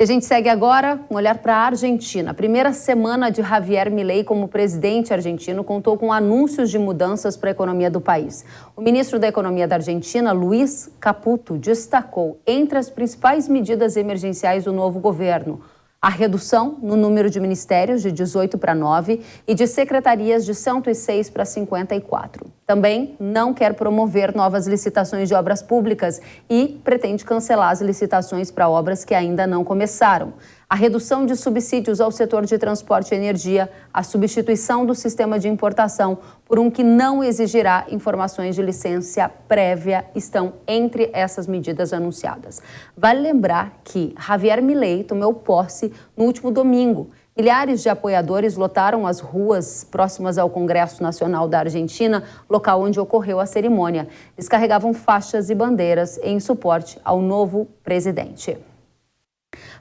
E a gente segue agora um olhar para a Argentina. A primeira semana de Javier Milei como presidente argentino contou com anúncios de mudanças para a economia do país. O ministro da Economia da Argentina, Luis Caputo, destacou entre as principais medidas emergenciais do novo governo a redução no número de ministérios de 18 para 9 e de secretarias de 106 para 54. Também não quer promover novas licitações de obras públicas e pretende cancelar as licitações para obras que ainda não começaram. A redução de subsídios ao setor de transporte e energia, a substituição do sistema de importação por um que não exigirá informações de licença prévia estão entre essas medidas anunciadas. Vale lembrar que Javier Milei tomou posse no último domingo. Milhares de apoiadores lotaram as ruas próximas ao Congresso Nacional da Argentina, local onde ocorreu a cerimônia. Eles carregavam faixas e bandeiras em suporte ao novo presidente.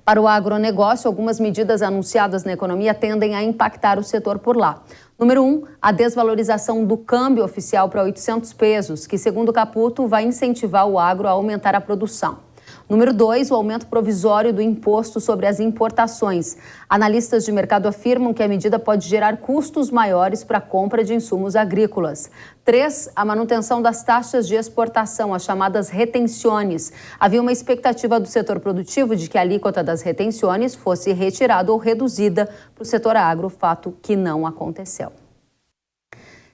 Para o agronegócio, algumas medidas anunciadas na economia tendem a impactar o setor por lá. Número 1, a desvalorização do câmbio oficial para 800 pesos, que, segundo Caputo, vai incentivar o agro a aumentar a produção. Número 2, o aumento provisório do imposto sobre as importações. Analistas de mercado afirmam que a medida pode gerar custos maiores para a compra de insumos agrícolas. 3, a manutenção das taxas de exportação, as chamadas retenções. Havia uma expectativa do setor produtivo de que a alíquota das retenções fosse retirada ou reduzida para o setor agro, fato que não aconteceu.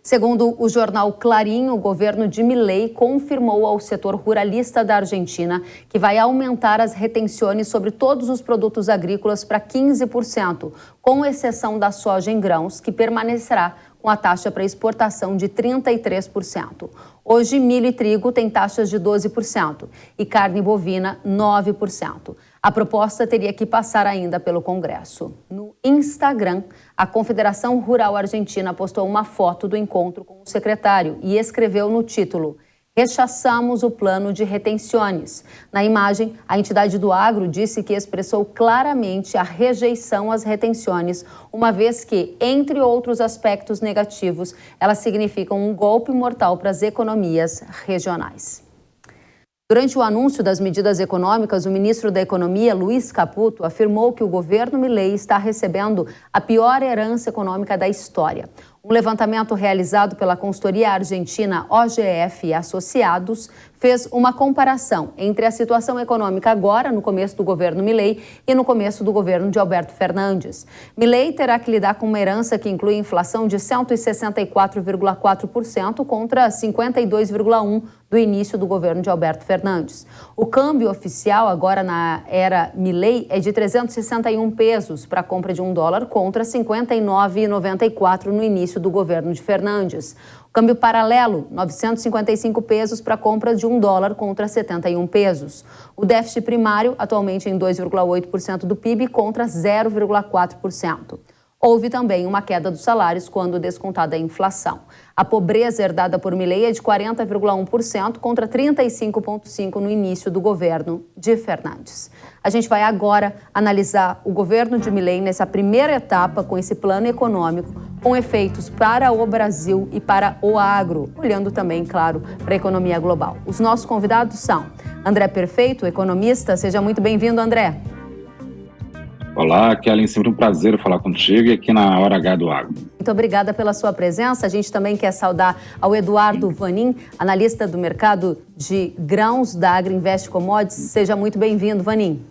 Segundo o jornal Clarín, o governo de Milei confirmou ao setor ruralista da Argentina que vai aumentar as retenções sobre todos os produtos agrícolas para 15%, com exceção da soja em grãos, que permanecerá com a taxa para exportação de 33%. Hoje, milho e trigo têm taxas de 12% e carne bovina 9%. A proposta teria que passar ainda pelo Congresso. No Instagram, a Confederação Rural Argentina postou uma foto do encontro com o secretário e escreveu no título: "Rechaçamos o plano de retenções". Na imagem, a entidade do agro disse que expressou claramente a rejeição às retenções, uma vez que, entre outros aspectos negativos, elas significam um golpe mortal para as economias regionais. Durante o anúncio das medidas econômicas, o ministro da Economia, Luis Caputo, afirmou que o governo Milei está recebendo a pior herança econômica da história. Um levantamento realizado pela consultoria argentina OGF e Associados fez uma comparação entre a situação econômica agora, no começo do governo Milei, e no começo do governo de Alberto Fernandes. Milei terá que lidar com uma herança que inclui inflação de 164,4% contra 52,1% do início do governo de Alberto Fernandes. O câmbio oficial agora na era Milei é de 361 pesos para a compra de $1 contra 59,94 no início do governo de Fernandes. O câmbio paralelo, 955 pesos para a compra de $1 contra 71 pesos. O déficit primário, atualmente em 2,8% do PIB contra 0,4%. Houve também uma queda dos salários quando descontada a inflação. A pobreza herdada por Milei é de 40,1% contra 35,5% no início do governo de Fernandes. A gente vai agora analisar o governo de Milei nessa primeira etapa com esse plano econômico, com efeitos para o Brasil e para o agro, olhando também, claro, para a economia global. Os nossos convidados são André Perfeito, economista. Seja muito bem-vindo, André. Olá, Kellen, sempre um prazer falar contigo e aqui na Hora H do Agro. Muito obrigada pela sua presença. A gente também quer saudar ao Eduardo Vanin, analista do mercado de grãos da Agrinvest Commodities. Seja muito bem-vindo, Vanin.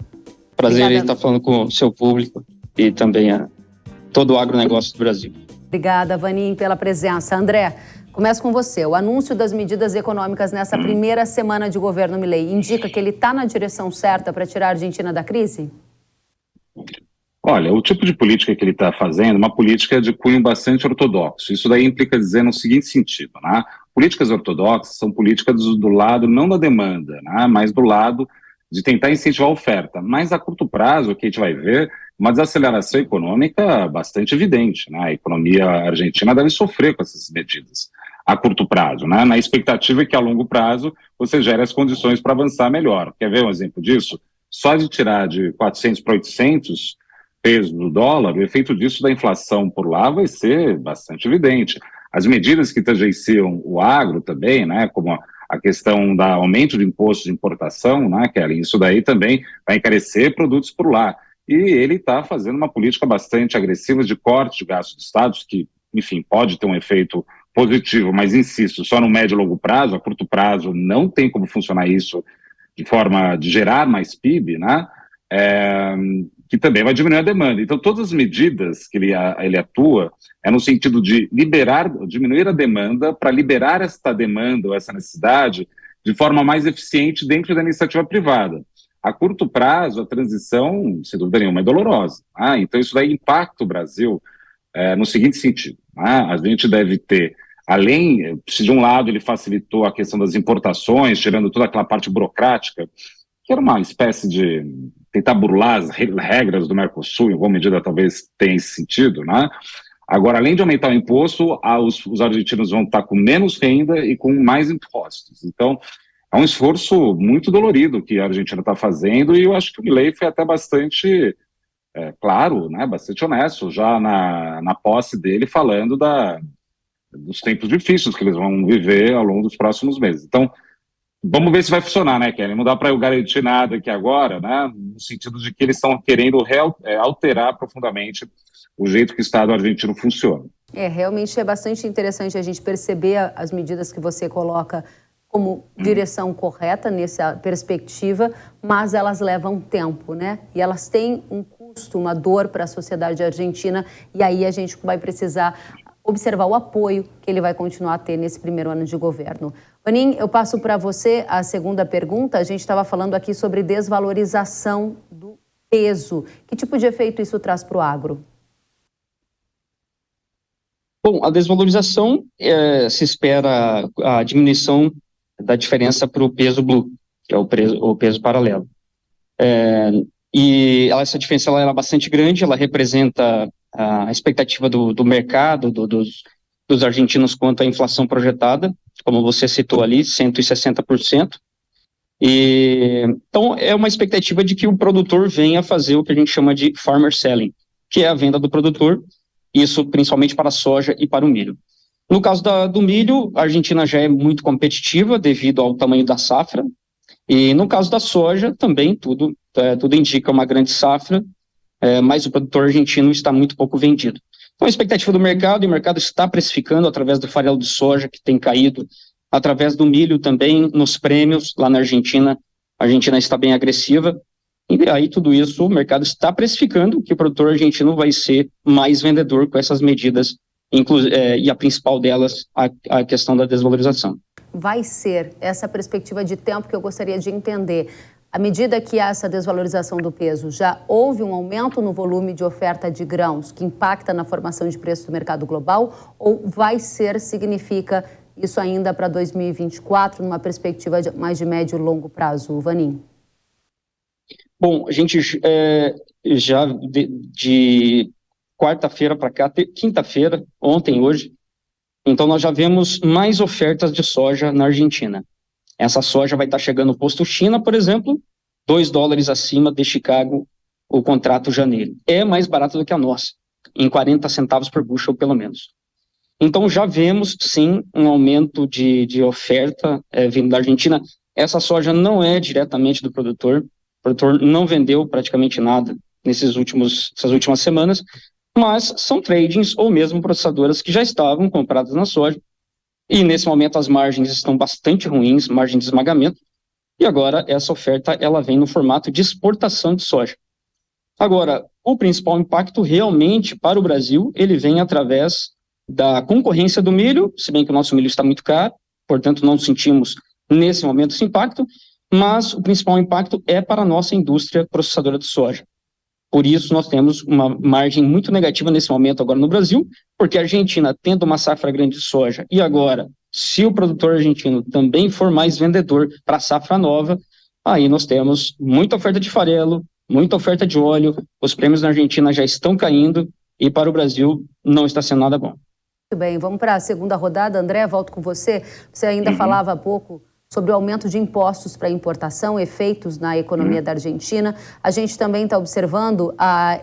Prazer em estar falando com o seu público e também a todo o agronegócio do Brasil. Obrigada, Vanin, pela presença. André, começo com você. O anúncio das medidas econômicas nessa primeira semana de governo Milei indica que ele está na direção certa para tirar a Argentina da crise? Olha, o tipo de política que ele está fazendo é uma política de cunho bastante ortodoxo. Isso daí implica dizer no seguinte sentido, né? Políticas ortodoxas são políticas do lado não da demanda, né? Mas do lado de tentar incentivar a oferta. Mas a curto prazo, o que a gente vai ver, uma desaceleração econômica bastante evidente, né? A economia argentina deve sofrer com essas medidas a curto prazo, né? Na expectativa é que a longo prazo você gere as condições para avançar melhor. Quer ver um exemplo disso? Só de tirar de 400 para 800 pesos do dólar, o efeito disso da inflação por lá vai ser bastante evidente. As medidas que tangenciam o agro também, né, como a questão do aumento do imposto de importação, né, Kelly? Isso daí também vai encarecer produtos por lá. E ele está fazendo uma política bastante agressiva de corte de gastos de estados, que, enfim, pode ter um efeito positivo, mas insisto, só no médio e longo prazo, a curto prazo não tem como funcionar isso de forma de gerar mais PIB, né? Que também vai diminuir a demanda. Então, todas as medidas que ele atua é no sentido de diminuir a demanda para liberar esta demanda ou essa necessidade de forma mais eficiente dentro da iniciativa privada. A curto prazo, a transição, sem dúvida nenhuma, é dolorosa. Então, isso daí impacta o Brasil no seguinte sentido. A gente deve ter, além, se de um lado ele facilitou a questão das importações, tirando toda aquela parte burocrática, que era uma espécie de tentar burlar as regras do Mercosul, em alguma medida talvez tenha esse sentido, né? Agora, além de aumentar o imposto, os argentinos vão estar com menos renda e com mais impostos. Então, é um esforço muito dolorido que a Argentina está fazendo, e eu acho que o Milei foi até bastante claro, né, bastante honesto, já na posse dele, falando dos tempos difíceis que eles vão viver ao longo dos próximos meses. Então, vamos ver se vai funcionar, né, Kelly? Não dá para eu garantir nada aqui agora, né, no sentido de que eles estão querendo alterar profundamente o jeito que o Estado argentino funciona. Realmente é bastante interessante a gente perceber as medidas que você coloca como direção correta nessa perspectiva, mas elas levam tempo, né? E elas têm um custo, uma dor para a sociedade argentina, e aí a gente vai precisar observar o apoio que ele vai continuar a ter nesse primeiro ano de governo. Vanin, eu passo para você a segunda pergunta. A gente estava falando aqui sobre desvalorização do peso. Que tipo de efeito isso traz para o agro? Bom, a desvalorização se espera a diminuição da diferença para o peso blue, que é o peso paralelo. E essa diferença ela é bastante grande, ela representa a expectativa do mercado, dos argentinos quanto à inflação projetada, como você citou ali, 160%. Então, é uma expectativa de que o produtor venha fazer o que a gente chama de farmer selling, que é a venda do produtor, isso principalmente para a soja e para o milho. No caso do milho, a Argentina já é muito competitiva devido ao tamanho da safra, e no caso da soja também tudo indica uma grande safra, mas o produtor argentino está muito pouco vendido. Então a expectativa do mercado, e o mercado está precificando através do farelo de soja que tem caído, através do milho também, nos prêmios lá na Argentina, a Argentina está bem agressiva, e aí tudo isso o mercado está precificando que o produtor argentino vai ser mais vendedor com essas medidas, e a principal delas, a questão da desvalorização. Vai ser essa perspectiva de tempo que eu gostaria de entender. À medida que há essa desvalorização do peso, já houve um aumento no volume de oferta de grãos que impacta na formação de preço do mercado global, ou significa isso ainda para 2024, numa perspectiva mais de médio e longo prazo, Vanin? Bom, a gente já de quarta-feira para cá, quinta-feira, ontem, hoje, então nós já vemos mais ofertas de soja na Argentina. Essa soja vai estar chegando no posto China, por exemplo, $2 acima de Chicago, o contrato janeiro. É mais barato do que a nossa, em 40 centavos por bushel, pelo menos. Então já vemos, sim, um aumento de oferta vindo da Argentina. Essa soja não é diretamente do produtor. O produtor não vendeu praticamente nada essas últimas semanas, mas são tradings ou mesmo processadoras que já estavam compradas na soja, e nesse momento as margens estão bastante ruins, margem de esmagamento, e agora essa oferta ela vem no formato de exportação de soja. Agora, o principal impacto realmente para o Brasil, ele vem através da concorrência do milho, se bem que o nosso milho está muito caro, portanto não sentimos nesse momento esse impacto, mas o principal impacto é para a nossa indústria processadora de soja. Por isso, nós temos uma margem muito negativa nesse momento agora no Brasil, porque a Argentina, tendo uma safra grande de soja, e agora, se o produtor argentino também for mais vendedor para a safra nova, aí nós temos muita oferta de farelo, muita oferta de óleo, os prêmios na Argentina já estão caindo, e para o Brasil não está sendo nada bom. Muito bem, vamos para a segunda rodada. André, volto com você. Você ainda falava há pouco sobre o aumento de impostos para importação, efeitos na economia da Argentina. A gente também está observando a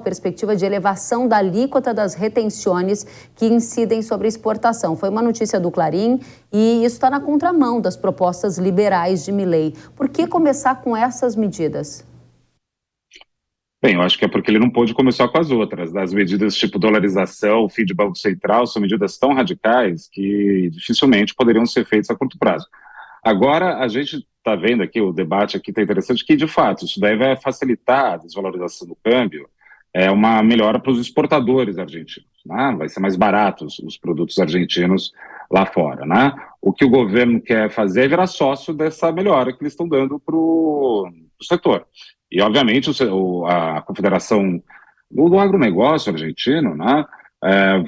perspectiva de elevação da alíquota das retenções que incidem sobre a exportação. Foi uma notícia do Clarim e isso está na contramão das propostas liberais de Milei. Por que começar com essas medidas? Bem, eu acho que é porque ele não pôde começar com as outras. Das medidas tipo dolarização, fim de Banco Central, são medidas tão radicais que dificilmente poderiam ser feitas a curto prazo. Agora, a gente está vendo aqui, o debate aqui está interessante, que de fato isso daí vai facilitar a desvalorização do câmbio, é uma melhora para os exportadores argentinos, né? Vai ser mais barato os produtos argentinos lá fora, né? O que o governo quer fazer é virar sócio dessa melhora que eles estão dando para o setor. E, obviamente, a Confederação do Agronegócio argentino, né,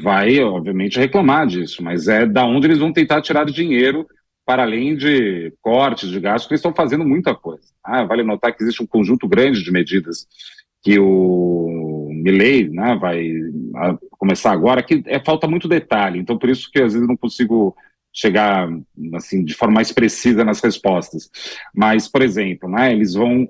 vai, obviamente, reclamar disso, mas é da onde eles vão tentar tirar dinheiro para além de cortes de gastos, que eles estão fazendo muita coisa. Vale notar que existe um conjunto grande de medidas que o Milei, né, vai começar agora, que falta muito detalhe, então por isso que às vezes eu não consigo chegar assim, de forma mais precisa nas respostas. Mas, por exemplo, né, eles vão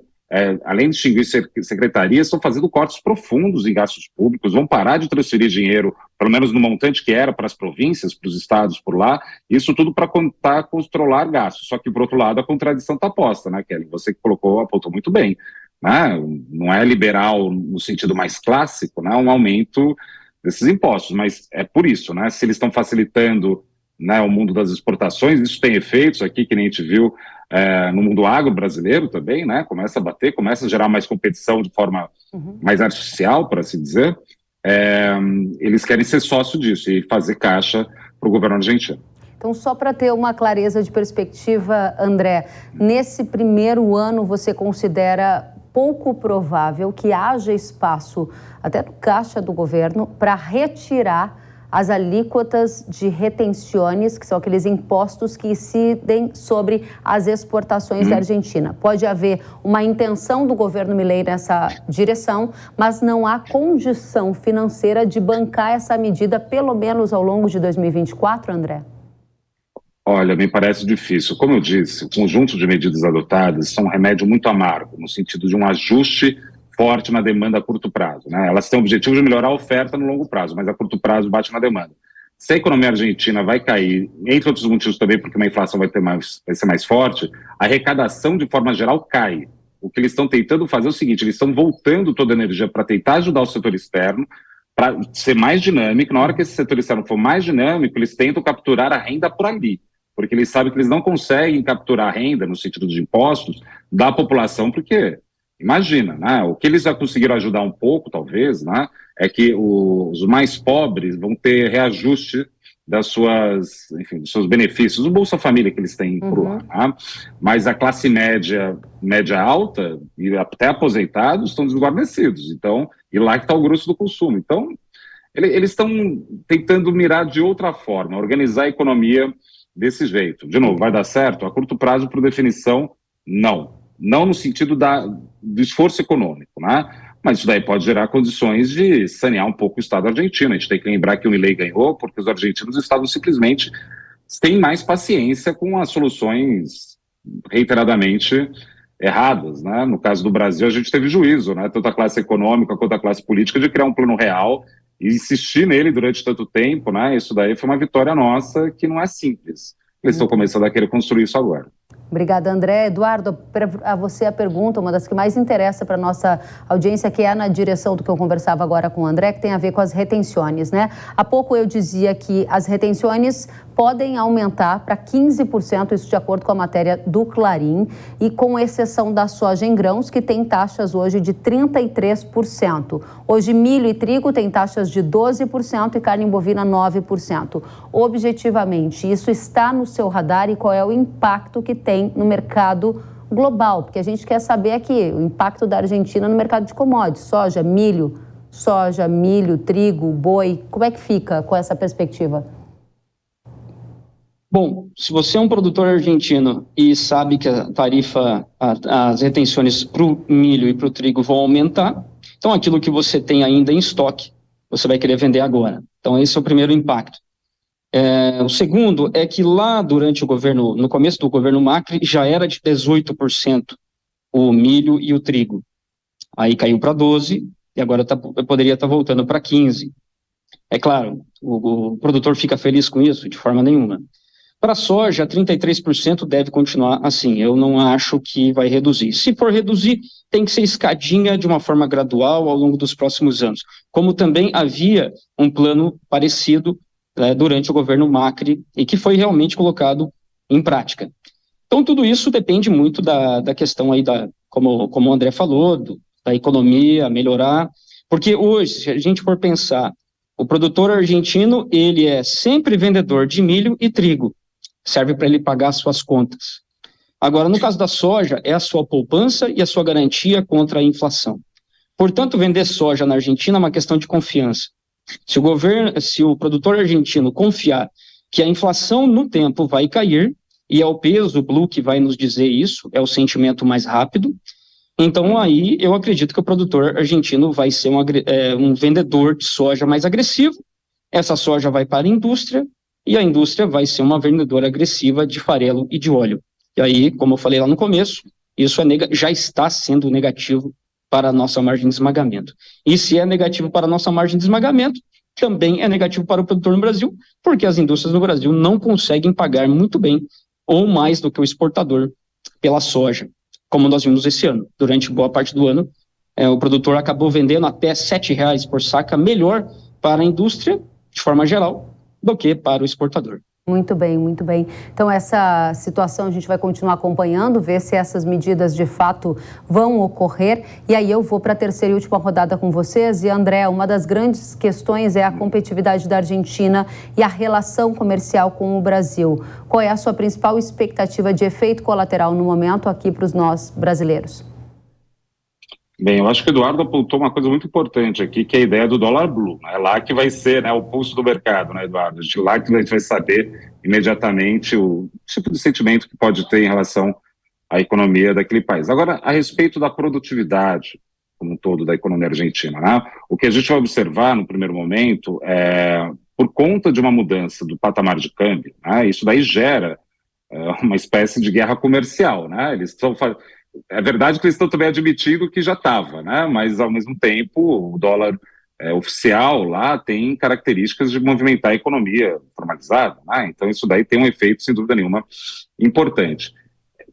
além de extinguir secretarias, estão fazendo cortes profundos em gastos públicos, vão parar de transferir dinheiro, pelo menos no montante que era para as províncias, para os estados por lá, isso tudo para controlar gastos. Só que, por outro lado, a contradição está posta, né, Kelly? Você que apontou muito bem. Né? Não é liberal no sentido mais clássico, né, um aumento desses impostos, mas é por isso, né, se eles estão facilitando, né, o mundo das exportações, isso tem efeitos aqui que nem a gente viu no mundo agro brasileiro também, né, começa a bater, começa a gerar mais competição de forma mais artificial, por assim dizer. Eles querem ser sócio disso e fazer caixa para o governo argentino. Então, só para ter uma clareza de perspectiva, André, nesse primeiro ano você considera pouco provável que haja espaço, até no caixa do governo, para retirar as alíquotas de retenções, que são aqueles impostos que incidem sobre as exportações da Argentina. Pode haver uma intenção do governo Milei nessa direção, mas não há condição financeira de bancar essa medida, pelo menos ao longo de 2024, André? Olha, me parece difícil. Como eu disse, o conjunto de medidas adotadas são um remédio muito amargo, no sentido de um ajuste forte na demanda a curto prazo, né? Elas têm o objetivo de melhorar a oferta no longo prazo, mas a curto prazo bate na demanda. Se a economia argentina vai cair, entre outros motivos também, porque uma inflação vai ser mais forte, a arrecadação de forma geral cai. O que eles estão tentando fazer é o seguinte, eles estão voltando toda a energia para tentar ajudar o setor externo, para ser mais dinâmico. Na hora que esse setor externo for mais dinâmico, eles tentam capturar a renda por ali, porque eles sabem que eles não conseguem capturar a renda, no sentido de impostos, da população, porque... Imagina, né? O que eles já conseguiram ajudar um pouco, talvez, né? É que os mais pobres vão ter reajuste dos seus benefícios, o Bolsa Família que eles têm por lá, né? Mas a classe média alta e até aposentados estão desguarnecidos, então, e lá que está o grosso do consumo. Então, eles estão tentando mirar de outra forma, organizar a economia desse jeito. De novo, vai dar certo? A curto prazo, por definição, não. Não no sentido do esforço econômico, né? Mas isso daí pode gerar condições de sanear um pouco o Estado argentino. A gente tem que lembrar que o Milei ganhou porque os argentinos estavam simplesmente sem mais paciência com as soluções reiteradamente erradas, né? No caso do Brasil, a gente teve juízo, né? Tanto a classe econômica quanto a classe política de criar um plano real e insistir nele durante tanto tempo, né? Isso daí foi uma vitória nossa que não é simples. Eles estão começando a querer construir isso agora. Obrigada, André. Eduardo, a você a pergunta, uma das que mais interessa para a nossa audiência, que é na direção do que eu conversava agora com o André, que tem a ver com as retenções, né? Há pouco eu dizia que as retenções podem aumentar para 15%, isso de acordo com a matéria do Clarim, e com exceção da soja em grãos, que tem taxas hoje de 33%. Hoje, milho e trigo têm taxas de 12% e carne bovina 9%. Objetivamente, isso está no seu radar e qual é o impacto que tem no mercado global? Porque a gente quer saber aqui o impacto da Argentina no mercado de commodities, soja, milho, trigo, boi. Como é que fica com essa perspectiva? Bom, se você é um produtor argentino e sabe que a tarifa, as retenções para o milho e para o trigo vão aumentar, então aquilo que você tem ainda em estoque, você vai querer vender agora. Então esse é o primeiro impacto. O segundo é que lá durante o governo, no começo do governo Macri, já era de 18% o milho e o trigo. Aí caiu para 12% e agora poderia estar voltando para 15%. É claro, o produtor fica feliz com isso? De forma nenhuma. Para a soja, 33% deve continuar assim. Eu não acho que vai reduzir. Se for reduzir, tem que ser escadinha de uma forma gradual ao longo dos próximos anos. Como também havia um plano parecido durante o governo Macri e que foi realmente colocado em prática. Então, tudo isso depende muito da questão aí, como o André falou, da economia melhorar. Porque hoje, se a gente for pensar, o produtor argentino, ele é sempre vendedor de milho e trigo. Serve para ele pagar suas contas. Agora, no caso da soja, é a sua poupança e a sua garantia contra a inflação. Portanto, vender soja na Argentina é uma questão de confiança. Se o produtor argentino confiar que a inflação no tempo vai cair, e é o peso blue que vai nos dizer isso, é o sentimento mais rápido, então aí eu acredito que o produtor argentino vai ser um vendedor de soja mais agressivo, essa soja vai para a indústria, e a indústria vai ser uma vendedora agressiva de farelo e de óleo. E aí, como eu falei lá no começo, isso já está sendo negativo para a nossa margem de esmagamento. E se é negativo para a nossa margem de esmagamento, também é negativo para o produtor no Brasil, porque as indústrias no Brasil não conseguem pagar muito bem ou mais do que o exportador pela soja, como nós vimos esse ano. Durante boa parte do ano, o produtor acabou vendendo até R$ 7,00 por saca, melhor para a indústria, de forma geral, do que para o exportador. Muito bem, muito bem. Então, essa situação a gente vai continuar acompanhando, ver se essas medidas de fato vão ocorrer. E aí eu vou para a terceira e última rodada com vocês. E, André, uma das grandes questões é a competitividade da Argentina e a relação comercial com o Brasil. Qual é a sua principal expectativa de efeito colateral no momento aqui para os nós brasileiros? Bem, eu acho que o Eduardo apontou uma coisa muito importante aqui, que é a ideia do dólar blue. É lá que vai ser, né, o pulso do mercado, né, Eduardo? Lá que a gente vai saber imediatamente o tipo de sentimento que pode ter em relação à economia daquele país. Agora, a respeito da produtividade como um todo da economia argentina, né, o que a gente vai observar no primeiro momento é, por conta de uma mudança do patamar de câmbio, né, isso daí gera uma espécie de guerra comercial, né? Eles estão É verdade que eles estão também admitindo que já estava, né? Mas, ao mesmo tempo, o dólar oficial lá tem características de movimentar a economia formalizada, né? Então, isso daí tem um efeito, sem dúvida nenhuma, importante.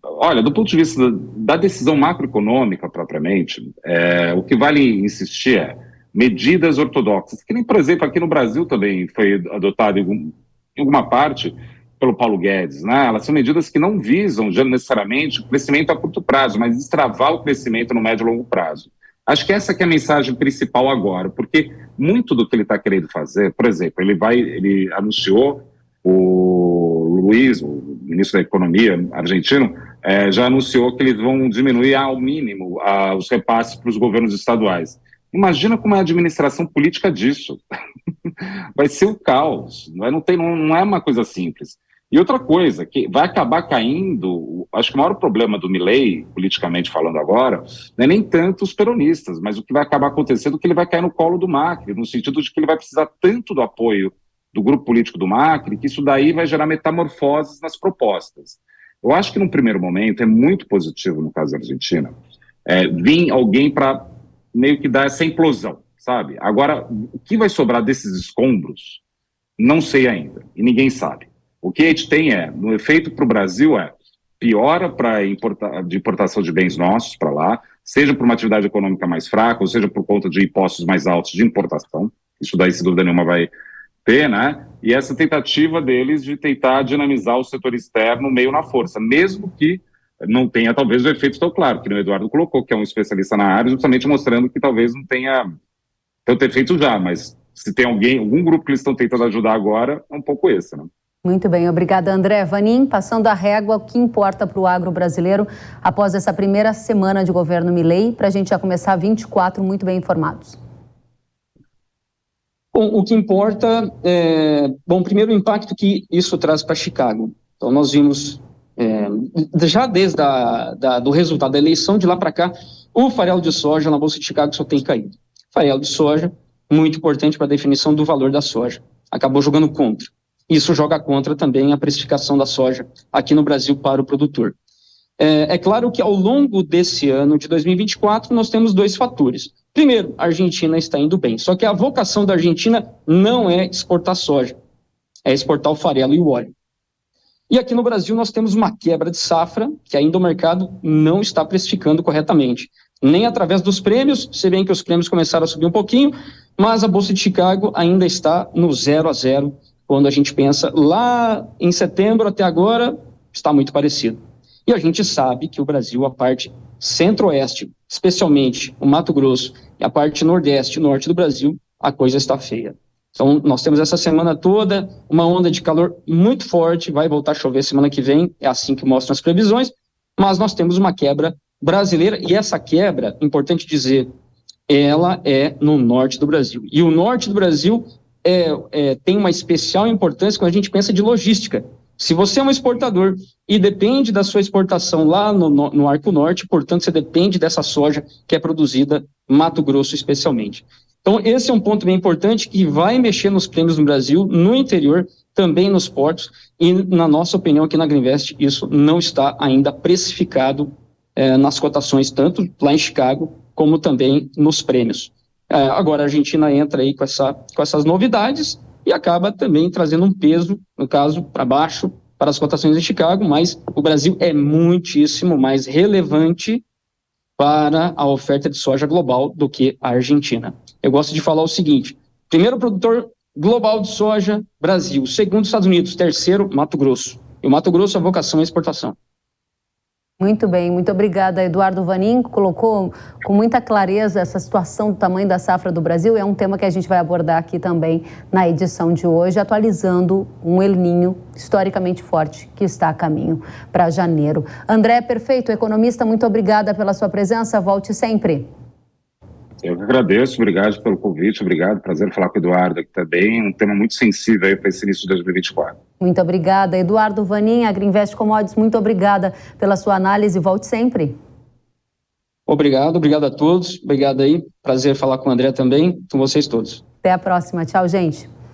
Olha, do ponto de vista da decisão macroeconômica, propriamente, o que vale insistir é medidas ortodoxas, que nem, por exemplo, aqui no Brasil também foi adotado em alguma parte pelo Paulo Guedes, né? Elas são medidas que não visam já necessariamente o crescimento a curto prazo, mas destravar o crescimento no médio e longo prazo. Acho que essa que é a mensagem principal agora, porque muito do que ele está querendo fazer, por exemplo, ele anunciou, o Luiz, o ministro da Economia argentino, já anunciou que eles vão diminuir ao mínimo os repasses para os governos estaduais. Imagina como é a administração política disso. Vai ser o caos, não é uma coisa simples. E outra coisa, que vai acabar caindo, acho que o maior problema do Milei, politicamente falando agora, não é nem tanto os peronistas, mas o que vai acabar acontecendo é que ele vai cair no colo do Macri, no sentido de que ele vai precisar tanto do apoio do grupo político do Macri, que isso daí vai gerar metamorfoses nas propostas. Eu acho que, num primeiro momento, é muito positivo, no caso da Argentina, vir alguém para meio que dar essa implosão, sabe? Agora, o que vai sobrar desses escombros, não sei ainda, e ninguém sabe. O que a gente tem no efeito para o Brasil piora de importação de bens nossos para lá, seja por uma atividade econômica mais fraca, ou seja por conta de impostos mais altos de importação, isso daí, sem dúvida nenhuma, vai ter, né? E essa tentativa deles de tentar dinamizar o setor externo meio na força, mesmo que não tenha, talvez, o efeito tão claro, que o Eduardo colocou, que é um especialista na área, justamente mostrando que talvez não tenha tanto efeito já, mas se tem algum grupo que eles estão tentando ajudar agora, é um pouco esse, né? Muito bem, obrigada, André. Vanim, passando a régua, o que importa para o agro brasileiro após essa primeira semana de governo Milei, para a gente já começar 24 muito bem informados. Bom, o que importa primeiro o impacto que isso traz para Chicago. Então, nós vimos, já desde do resultado da eleição, de lá para cá, o farelo de soja na Bolsa de Chicago só tem caído. Farelo de soja, muito importante para a definição do valor da soja. Acabou jogando contra. Isso joga contra também a precificação da soja aqui no Brasil para o produtor. É claro que ao longo desse ano de 2024 nós temos dois fatores. Primeiro, a Argentina está indo bem, só que a vocação da Argentina não é exportar soja, é exportar o farelo e o óleo. E aqui no Brasil nós temos uma quebra de safra que ainda o mercado não está precificando corretamente, nem através dos prêmios, se bem que os prêmios começaram a subir um pouquinho, mas a Bolsa de Chicago ainda está no 0 a 0, quando a gente pensa lá em setembro até agora, está muito parecido. E a gente sabe que o Brasil, a parte centro-oeste, especialmente o Mato Grosso, e a parte nordeste e norte do Brasil, a coisa está feia. Então, nós temos essa semana toda uma onda de calor muito forte, vai voltar a chover semana que vem, é assim que mostram as previsões, mas nós temos uma quebra brasileira, e essa quebra, importante dizer, ela é no norte do Brasil. E o norte do Brasil tem uma especial importância quando a gente pensa de logística. Se você é um exportador e depende da sua exportação lá no Arco Norte, portanto, você depende dessa soja que é produzida em Mato Grosso especialmente. Então, esse é um ponto bem importante que vai mexer nos prêmios no Brasil, no interior, também nos portos, e, na nossa opinião, aqui na Agriinvest, isso não está ainda precificado nas cotações, tanto lá em Chicago, como também nos prêmios. Agora, a Argentina entra aí com essas novidades e acaba também trazendo um peso, no caso, para baixo, para as cotações em Chicago, mas o Brasil é muitíssimo mais relevante para a oferta de soja global do que a Argentina. Eu gosto de falar o seguinte: primeiro produtor global de soja, Brasil; segundo, Estados Unidos; terceiro, Mato Grosso. E o Mato Grosso, a vocação é exportação. Muito bem, muito obrigada. Eduardo Vanin colocou com muita clareza essa situação do tamanho da safra do Brasil. É um tema que a gente vai abordar aqui também na edição de hoje, atualizando um El Niño historicamente forte que está a caminho para janeiro. André Perfeito, economista, muito obrigada pela sua presença. Volte sempre. Eu que agradeço, obrigado pelo convite, obrigado, prazer falar com o Eduardo aqui também, um tema muito sensível aí para esse início de 2024. Muito obrigada. Eduardo Vanin, Agriinvest Commodities, muito obrigada pela sua análise, volte sempre. Obrigado a todos, obrigado aí, prazer falar com o André também, com vocês todos. Até a próxima, tchau, gente.